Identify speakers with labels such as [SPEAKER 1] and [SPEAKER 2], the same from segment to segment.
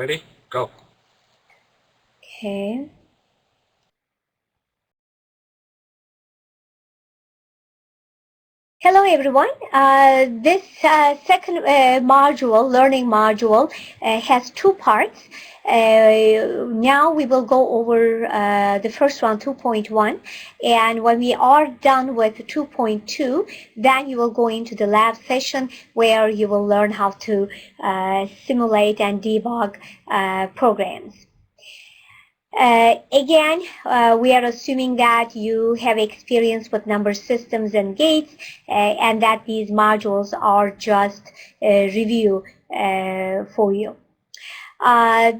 [SPEAKER 1] Ready? Go.
[SPEAKER 2] Okay. Hello everyone. This second learning module, has two parts. Now we will go over the first one, 2.1, and when we are done with 2.2, then you will go into the lab session where you will learn how to simulate and debug programs. Again, we are assuming that you have experience with number systems and gates, and that these modules are just a review for you.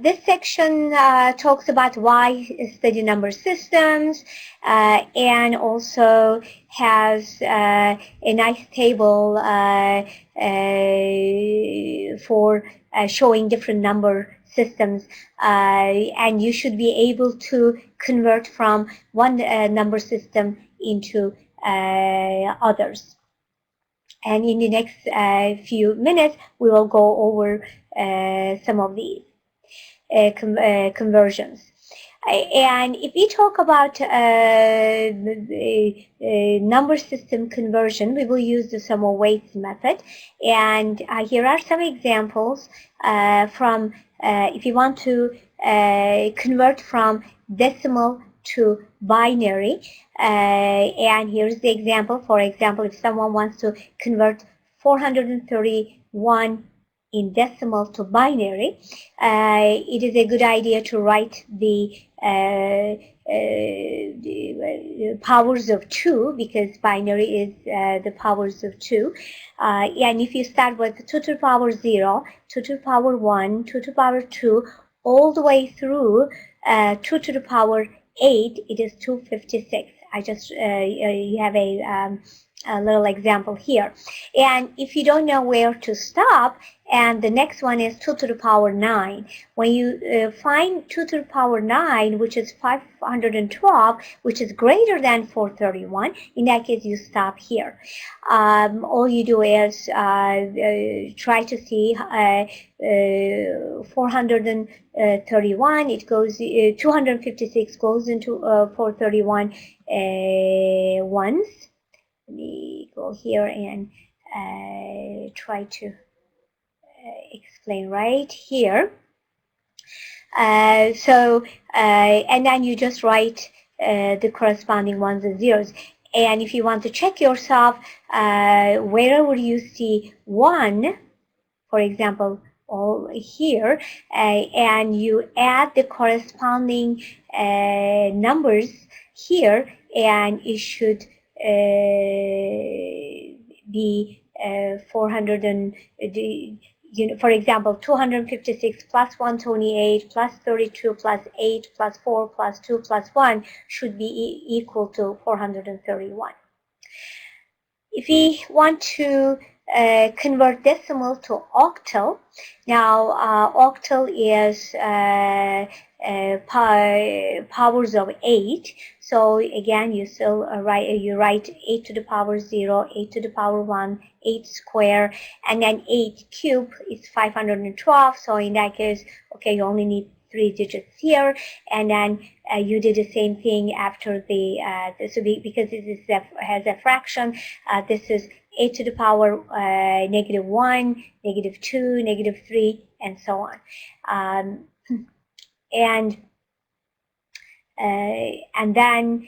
[SPEAKER 2] This section talks about why study number systems, and also has a nice table for showing different number systems, and you should be able to convert from one number system into others. And in the next few minutes, we will go over some of these conversions. And if we talk about number system conversion, we will use the sum of weights method. And here are some examples from if you want to convert from decimal to binary. And here's the example. For example, if someone wants to convert 431 in decimal to binary, it is a good idea to write the powers of 2, because binary is the powers of 2. And if you start with 2 to the power 0, 2 to the power 1, 2 to the power 2, all the way through 2 to the power 8, it is 256. I just you have a little example here. And if you don't know where to stop, and the next one is 2 to the power 9. When you find 2 to the power 9, which is 512, which is greater than 431, in that case you stop here. All you do is try to see 431, it goes 256 goes into 431 once. Let me go here and try to explain right here. And then you just write the corresponding ones and zeros. And if you want to check yourself, wherever you see 1, for example, all here, and you add the corresponding numbers here, and it should be 400 and for example, 256 plus 128 plus 32 plus 8 plus 4 plus 2 plus 1 should be equal to 431. If we want to convert decimal to octal, now octal is powers of 8. So again, you still write 8 to the power 0, 8 to the power 1, 8 square, and then 8 cube is 512. So in that case, okay, you only need 3 digits here, and then you did the same thing after the because this has a fraction. This is 8 to the power negative 1, negative 2, negative 3, and so on. And then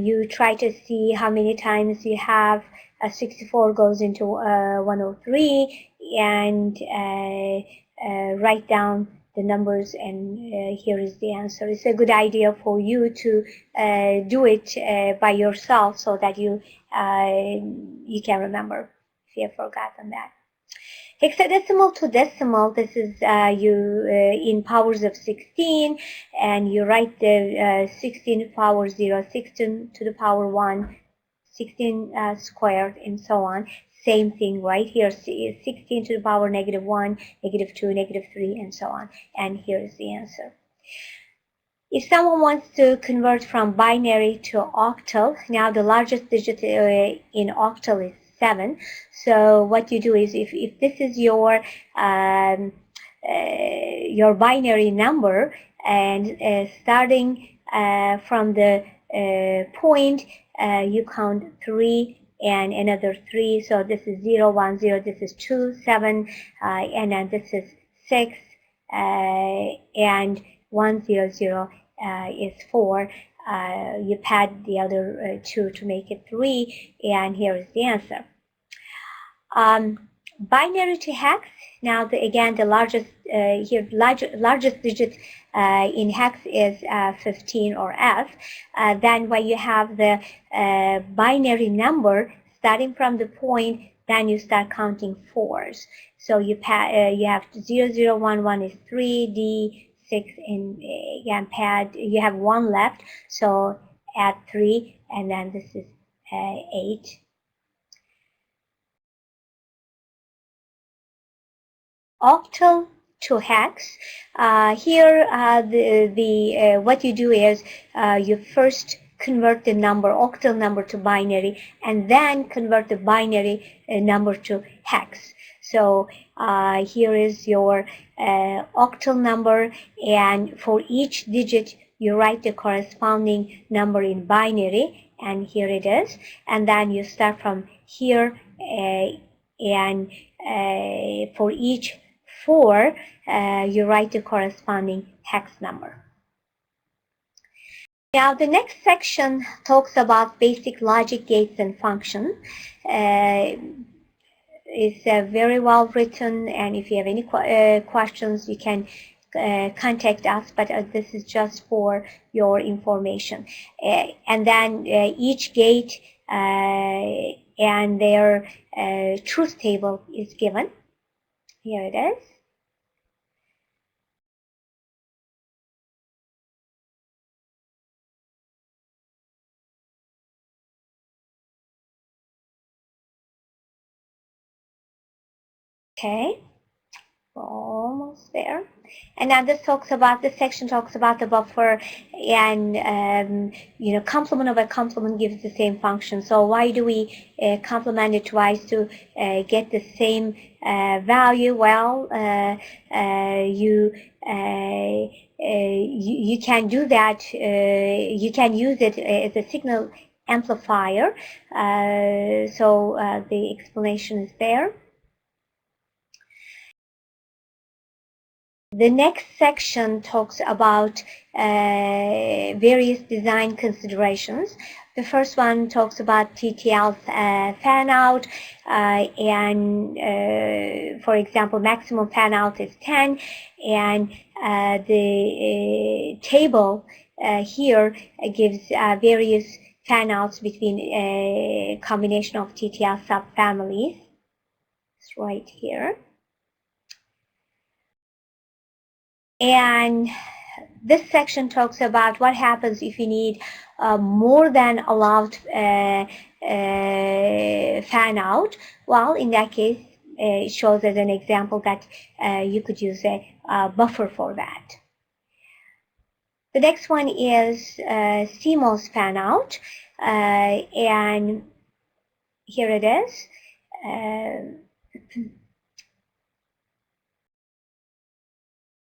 [SPEAKER 2] you try to see how many times you have 64 goes into 103, and write down the numbers, and here is the answer. It's a good idea for you to do it by yourself, so that you can remember if you have forgotten that. Hexadecimal to decimal, this is in powers of 16, and you write the 16 power 0, 16 to the power 1, 16 squared, and so on. Same thing right here, 16 to the power negative 1, negative 2, negative 3, and so on. And here is the answer. If someone wants to convert from binary to octal, now the largest digit in octal is 7. So what you do is, if this is your your binary number, and starting from the point, you count 3 and another 3. So this is 0, 1, 0, this is 2, 7, and then this is 6, and 1, 0, 0 is 4. You pad the other 2 to make it 3, and here is the answer. Binary to hex. Now, again, the largest largest digit in hex is 15 or F. Then when you have the binary number starting from the point, then you start counting 4s. So you have 0, 0, 1, 1 is 3, D 6, and again pad. You have 1 left, so add 3, and then this is 8. Octal to hex. Here, what you do is you first convert the octal number to binary, and then convert the binary number to hex. So here is your octal number, and for each digit you write the corresponding number in binary, and here it is. And then you start from here, and for each 4, you write the corresponding hex number. Now, the next section talks about basic logic gates and functions. It's very well written, and if you have any questions, you can contact us, but this is just for your information. And then each gate and their truth table is given. Here it is. Okay, we're almost there. And now this section talks about the buffer, and complement of a complement gives the same function. So why do we complement it twice to get the same value? Well, you can do that. You can use it as a signal amplifier. So the explanation is there. The next section talks about various design considerations. The first one talks about TTL fan out, and for example, maximum fan out is 10, and the table here gives various fan outs between a combination of TTL subfamilies. It's right here. And this section talks about what happens if you need more than allowed fan out. Well, in that case, it shows as an example that you could use a buffer for that. The next one is CMOS fan out, and here it is.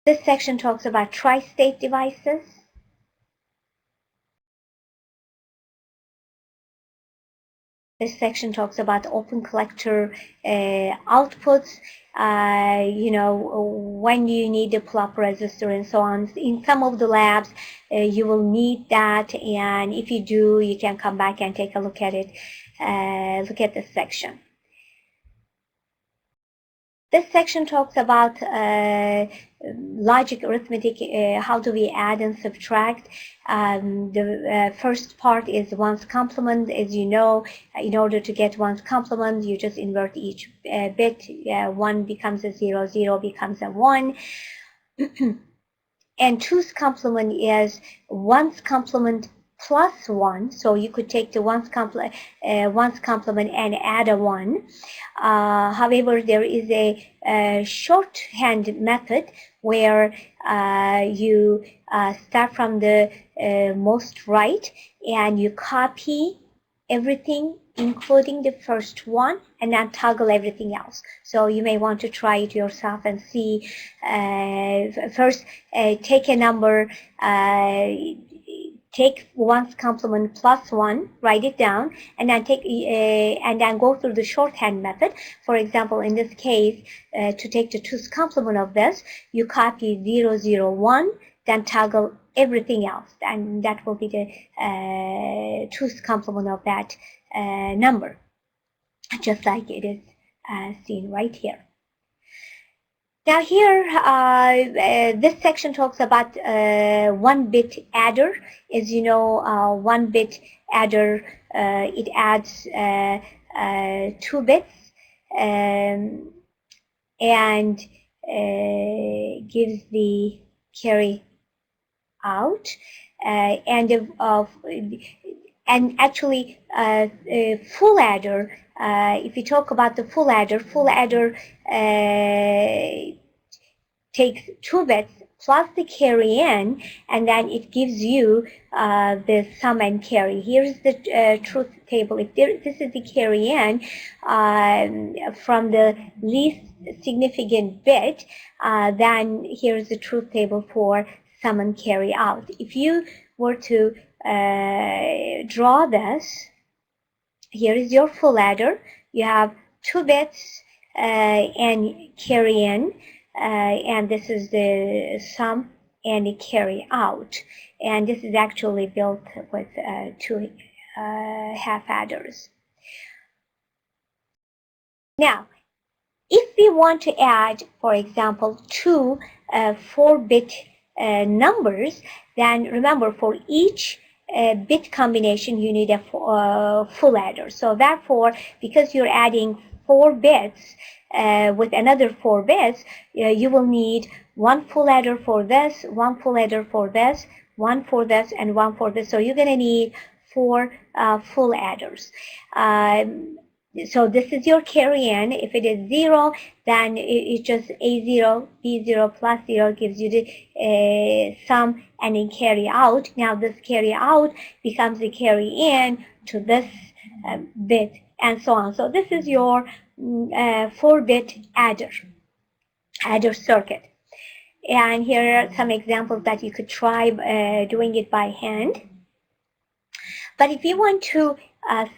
[SPEAKER 2] This section talks about tri-state devices. This section talks about open collector outputs, when you need the pull-up resistor and so on. In some of the labs, you will need that, and if you do, you can come back and take a look at it. Look at this section. This section talks about logic arithmetic, how do we add and subtract. The first part is 1's complement. As you know, in order to get 1's complement, you just invert each bit. 1 becomes a 0, 0 becomes a 1. And 2's complement is 1's complement plus 1, so you could take the 1's complement and add a 1. However, there is a shorthand method where you start from the most right, and you copy everything including the first one, and then toggle everything else. So you may want to try it yourself and see. First, take a number, take 1's complement plus 1, write it down, and then and then go through the shorthand method. For example, in this case, to take the 2's complement of this, you copy 0, 0, 1, then toggle everything else, and that will be the 2's complement of that number, just like it is seen right here. Now here, this section talks about 1-bit adder. As you know, 1-bit adder, it adds 2 bits and gives the carry out, and actually full adder. If you talk about the full adder takes 2 bits plus the carry in, and then it gives you the sum and carry. Here's the truth table. If this is the carry in from the least significant bit, then here's the truth table for sum and carry out. If you were to draw this, here is your full adder. You have 2 bits and carry in, and this is the sum and the carry out. And this is actually built with 2 half adders. Now, if we want to add, for example, 2 4-bit numbers, then remember, for each bit combination you need a full adder. So therefore, because you're adding 4 bits with another 4 bits, you will need 1 full adder for this, 1 full adder for this, 1 for this, and 1 for this. So you're going to need 4 full adders. So this is your carry in. If it is 0, then it's just A0, B0 plus 0 gives you the sum and then carry out. Now this carry out becomes the carry in to this bit, and so on. So this is your 4-bit adder circuit. And here are some examples that you could try doing it by hand. But if you want to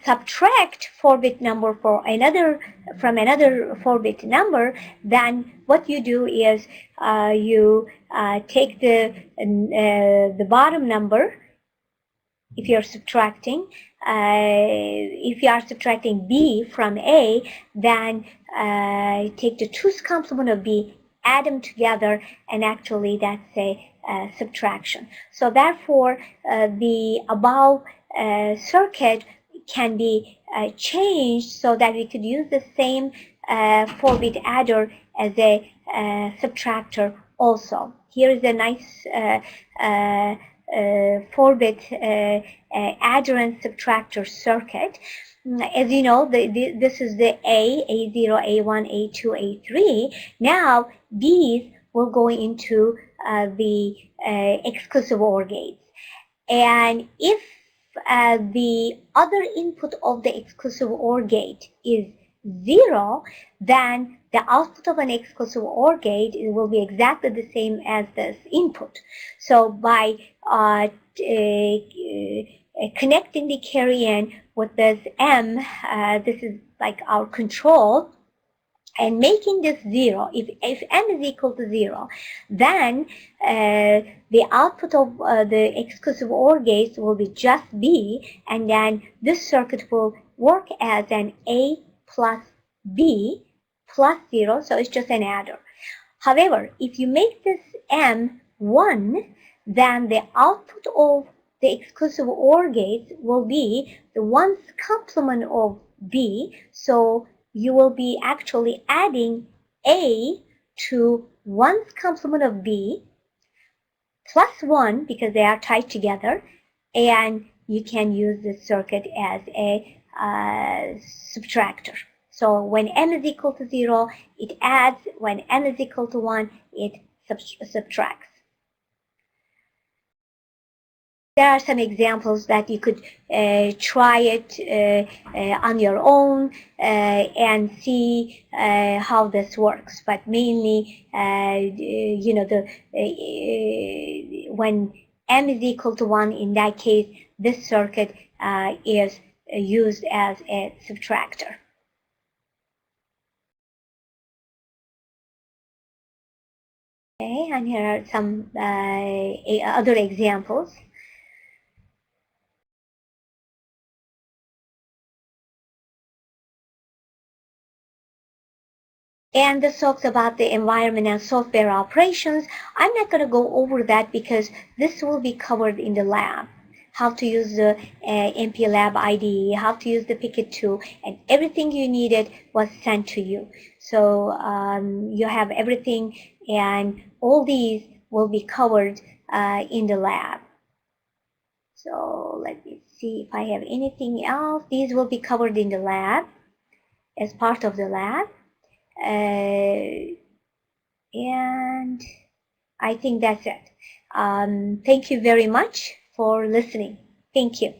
[SPEAKER 2] subtract 4-bit number from another 4-bit number, then what you do is you take the bottom number. If you're subtracting, B from A, then take the 2's complement of B, add them together, and actually that's a subtraction. So therefore, the above circuit can be changed so that we could use the same 4-bit adder as a subtractor also. Here is a nice 4-bit adder and subtractor circuit. As you know, this is the A0, A1, A2, A3. Now these will go into the exclusive OR gates. And if the other input of the exclusive OR gate is 0, then the output of an exclusive OR gate will be exactly the same as this input. So by connecting the carry in with this M, this is like our control, and making this 0, if M is equal to 0, then the output of the exclusive OR gates will be just B, and then this circuit will work as an A plus B plus 0, so it's just an adder. However, if you make this M 1, then the output of the exclusive OR gates will be the 1's complement of B, so you will be actually adding A to 1's complement of B plus 1, because they are tied together, and you can use this circuit as a subtractor. So when M is equal to 0, it adds. When M is equal to 1, it subtracts. there are some examples that you could try it on your own and see how this works. But mainly, you know, when m is equal to 1, in that case, this circuit is used as a subtractor. Okay, and here are some other examples. And this talks about the environment and software operations. I'm not going to go over that because this will be covered in the lab. How to use the MPLAB IDE, how to use the Picket tool, and everything you needed was sent to you. So you have everything, and all these will be covered in the lab. So let me see if I have anything else. These will be covered in the lab as part of the lab. And I think that's it. Thank you very much for listening. Thank you.